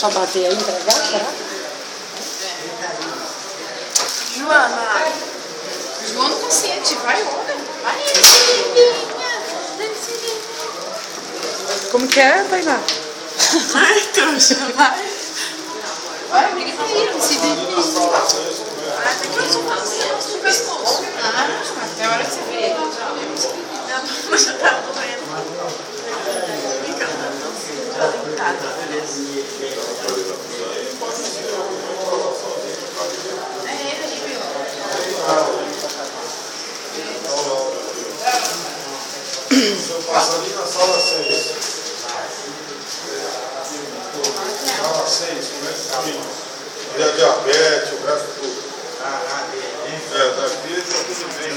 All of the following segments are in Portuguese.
só bater aí, entregar, será? Joana. Joana paciente, vai ora. Vai, Como que é, Tainá? vai, trouxa, vai. Vai, briga pra ele, se delícia. Ah, tem que usar o pescoço. Ah, até a hora que você vê. Não, já tá doendo. Já deitado. Passa ali na sala 6. Sala 6, começa a diabetes, o resto tudo. Daqui está tudo bem.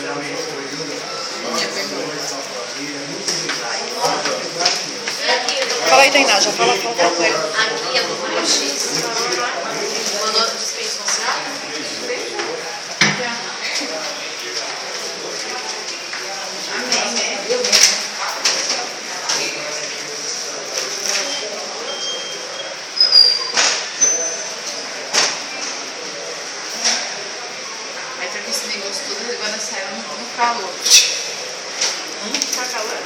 Fala aí, Tainá, já fala com ele. Aqui é do raio-x. Mandou dispensar. Aí tá com esse negócio todo, agora sai no calor. Tá calor?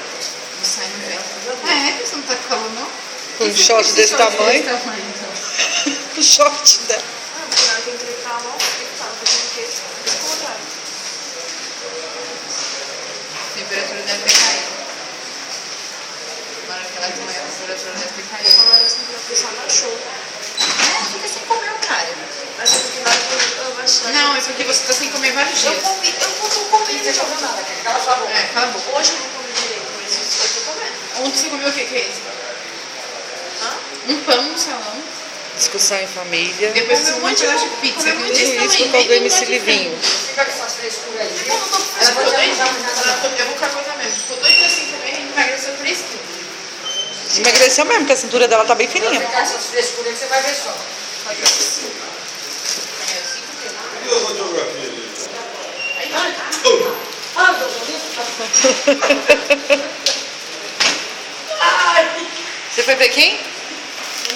Não sai no vento. É, você não tá com calor não? Um short desse tamanho. Então. Um short dela. Ah, tem que trocar a mão, tem que descontar. A temperatura deve ter caído. Na hora que ela põe, a temperatura deve ter caído. Agora assim, a pessoa baixou. É, fica sem comer o cara. Mas é porque vai baixar. Não, é porque você tá sem comer vários dias. Eu vou comer. Não tá comendo nada, cala sua boca. É, cala a boca. Hoje eu não comi direito, mas eu tô comendo. Ontem você comeu o que é isso? Hã? Um pão, um salão. Discussão em família. Depois você um monte de pizza. Comeu Desse Isso tamanho, com alguém nem nesse um livrinho. Fica com essas frescuras aí. Não, não tô. Ficou doidinho. Eu vou ficar coisa mesmo. Ficou doido assim também, emagreceu 3 quilos. Emagreceu mesmo, porque a cintura dela tá bem fininha. Fica com essas frescuras que você vai ver só. Pode ser 5. É, 5 quilos. E a radiografia ali? Aí, Ah, ai, Você foi ver quem?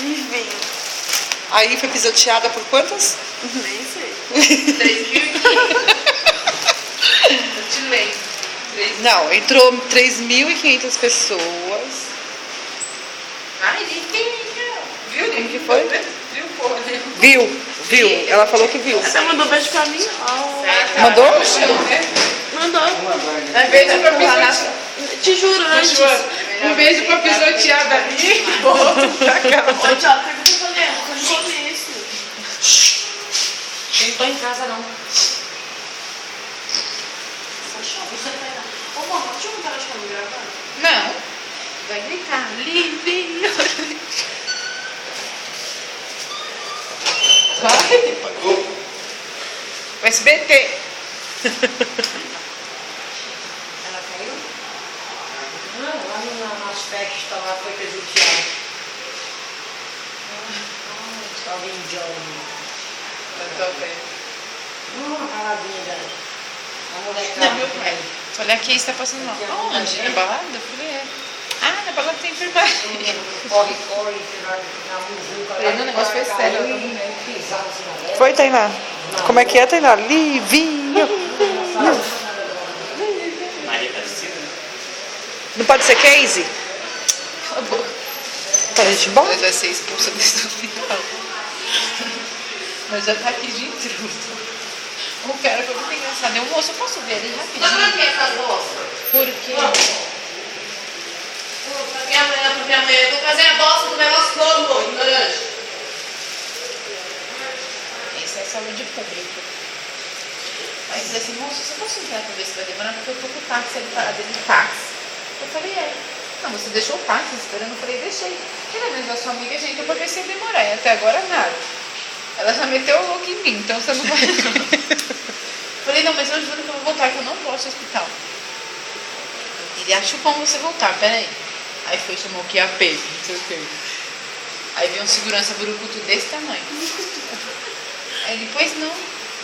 enfim. Aí foi pisoteada por quantas? Nem sei. 3.500. Eu te lembro. 3. Não, entrou 3.500 pessoas. Ai, limpinha. Viu? Como que foi? Viu, porra? Viu. Ela falou que viu. Você mandou beijo pra mim? Mandou? Mandou. É beijo pra pisotear. Te juro, antes. Um beijo pra pisoteada ali. Outro pra cá. Ô, Thiago, pergunta pra Leandro, que eu não conheço. Eu não tô em casa, não. Ô, mamãe, deixa eu contar de como gravando. Não. Vai gritar. Livinho. Vai. O SBT. Ela caiu? Não, lá nas festas, lá foi presenteada. Estava em Johnny. Eu tô vendo. Uma paladinha dela. A molecada. Não, meu pai. Olha aqui, está passando mal. Onde? Na balada? Eu falei, é. Ah, na balada tem enfermagem. Corre, que vai na muvuca. Falei, não, o negócio foi sério, eu não Pisava assim na leve. Foi, Tainá? Como é que é, Tainá? Livinho. Não pode ser case? Cala a boca. Tá, gente, bom? Nós vai ser expulsa desse hospital. Mas já tá aqui de intruso. O cara foi muito engraçado. Eu, moço, eu posso ver ele rapidinho? Mas pra que essa bosta? Porque... Pra minha mãe, eu vou fazer a bosta do negócio todo, ignorante. Isso é saúde pública. Aí eu falei assim, moço, você pode entrar pra ver se vai demorar? Porque eu tô com o táxi ali parado, ele táxi. Eu falei, é. Não, você deixou o táxi esperando? Eu falei, deixei. Ele é mesmo a sua amiga, gente, eu vou ver se ele demorar. E até agora nada. Ela já meteu o louco em mim, então você não vai não. Falei, não, mas eu juro que eu vou voltar, que eu não posso ao hospital. Ele acha bom você voltar, peraí. Aí foi, chamou o QAP, não sei o que. Aí veio um segurança burucutu desse tamanho. Aí ele, pois não,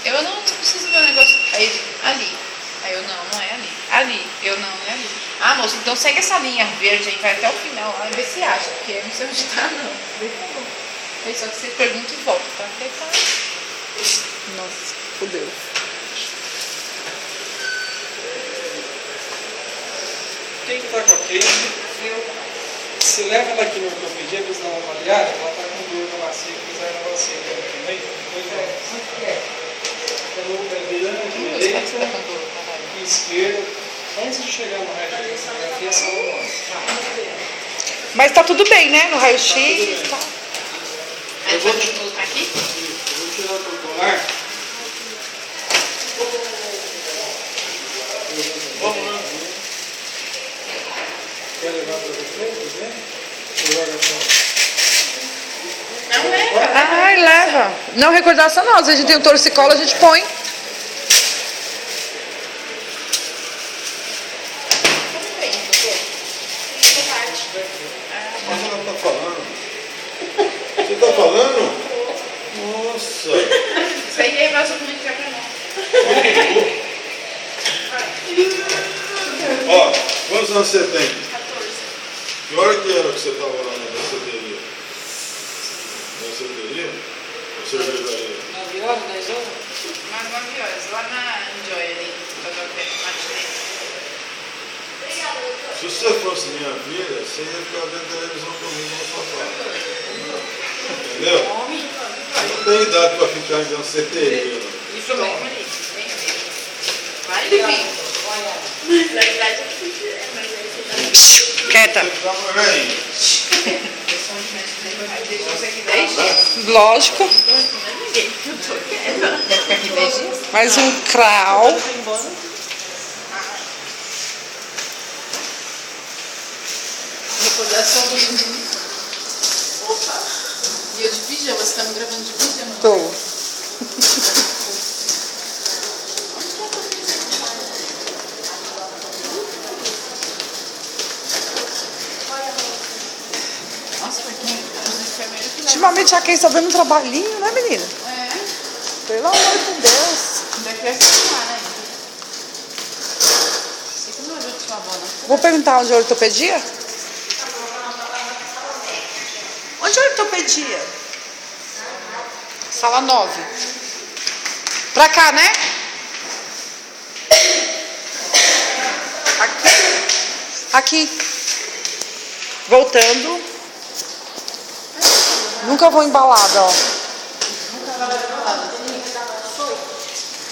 eu não preciso ver o negócio. Aí ele, ali. Aí eu, não é ali. Ali, eu não é ali. Ah, moço, então segue essa linha verde aí, vai até o final lá e vê se acha, porque eu não sei onde tá, não. Falei, tá bom. Aí só que você pergunta e volta, tá? Porque tá... Nossa, fudeu. Quem que tá com a Kate? Se leva ela aqui no ortopedia, eles dão uma avaliada, ela tá com dor na bacia, fizeram na bacia dela também. Pelo virando de direita e esquerda, antes de chegar no raio-x, aqui é só o Mas tá tudo bem, né? No raio-x, tá. Aí vou aqui? Eu vou tirar o colar. Vamos lá. Quer levar para você? Não é, cara. Ai, leva. Não recordação não. Às vezes a gente tem um torcicolo, a gente põe. Mas ela tá falando. Você tá falando? Nossa. Isso aí é mais ou menos que é pra nós. Ó, quantos anos você tem? 14. Que hora que era que você estava lá na danceteria? Danceteria? Ou cervejaria? 9 horas, 10 horas? Mais 9 horas, lá na Enjoy ali, fazer o que? Matinê. Se você fosse minha filha, você ia ficar vendo televisão comigo no sofá. Entendeu? Não tem idade para ficar em danceteria. Isso mesmo. Vai vir. Na verdade, Quieta. deixou você aqui 10 dias. Lógico. Ninguém. Eu tô quieta. Vai ficar aqui 10 dias? Mais um crau. Recordação do menino. Opa! E eu de pijama, você tá me gravando de pijama? Tô. Nossa, porque os enfermeiros que Ultimamente a Kay só dando um trabalhinho, né, menina? É, Pelo amor de Deus. daqui a filmar, né? Sei que não ajuda sua avó, não. Vou perguntar onde é a ortopedia? Onde é a ortopedia? Sala 9. Pra cá, né? Aqui. Aqui. Voltando. Nunca vou embalada, ó.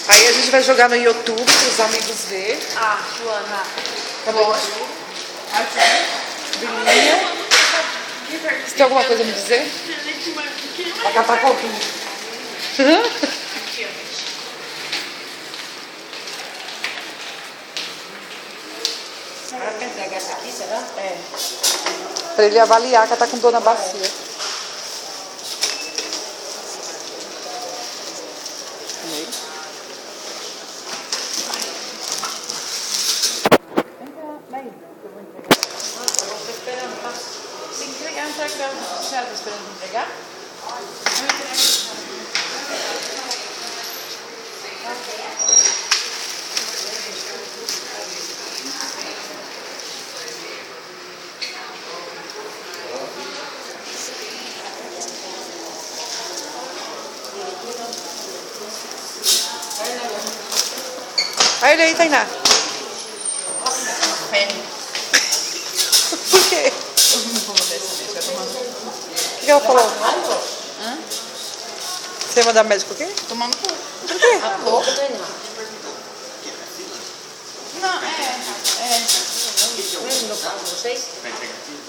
Aí a gente vai jogar no YouTube, para os amigos ver. Ah, Joana. Lógico. Bilinha. Você tem alguma coisa a me dizer? Vai catar copinho. Ela quer entregar essa aqui, será? É. Pra ele avaliar que ela tá com dor na bacia. Nossa, eu vou esperando, tá? Tem que entregar, não tá esperando. A senhora tá esperando entregar? Eu entrego. Aí ele aí, Tainá. Ferro. Por quê? Eu não vou mandar essa vez, vai tomando. O que ela falou? Hã? Você ia mandar médico o quê? Tomando cu. Por quê? Tá louca? Tainá. Não, Mesmo no carro de vocês?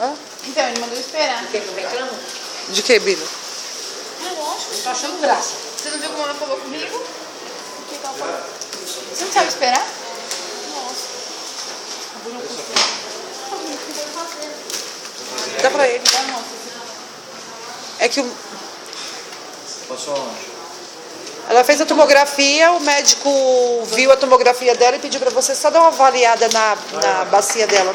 Hã? Então, ele mandou esperar. Por que que eu reclamo? De que, Bila? É lógico. Eu tô achando graça. Você não viu como ela falou comigo? O que ela falou? Você não sabe esperar? Nossa. Dá pra ele. Tá, moça. É que Passou onde? ela fez a tomografia, o médico viu a tomografia dela e pediu pra você só dar uma avaliada na bacia dela.